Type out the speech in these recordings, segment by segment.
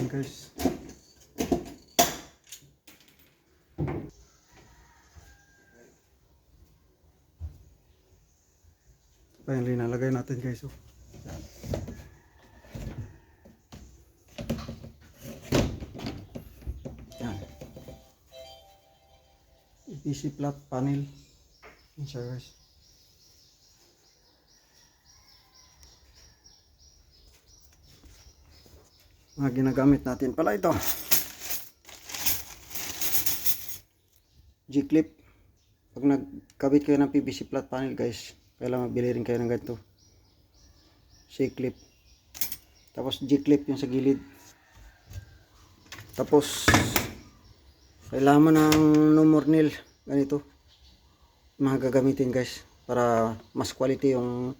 natin guys. Finally nalagay natin guys. Oh. Yan. EPC flat panel. Yan siya guys. Mga ginagamit natin pala ito. G-clip. Pag nagkabit kayo ng PVC flat panel guys, kailangan mabili rin kayo ng ganito. C-clip. Tapos G-clip yung sa gilid. Tapos kailangan mo ng no more nail. Ganito. Mga gagamitin guys. Para mas quality yung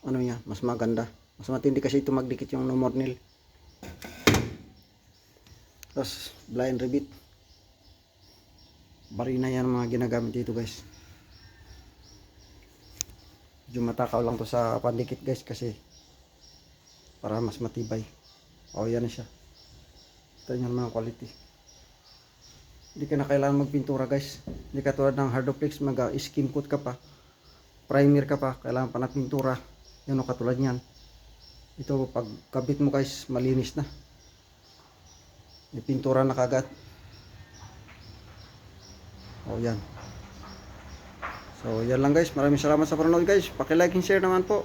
ano niya, mas maganda. Mas matindi kasi ito magdikit yung no more nail. Tapos blind rivet. Barina yan mga ginagamit dito guys. Medyo matakaw lang to sa pandikit guys kasi para mas matibay. O yan na siya. Ito yung mga quality. Hindi ka na kailangan magpintura guys. Hindi ka tulad ng hardoplex mag-skim coat ka pa. Primer ka pa. Kailangan pa na pintura. Yan o katulad yan. Ito pag kabit mo guys malinis na. May pintura na kagad. O yan. So yan lang guys. Maraming salamat sa panonood guys. Paki-like and share naman po.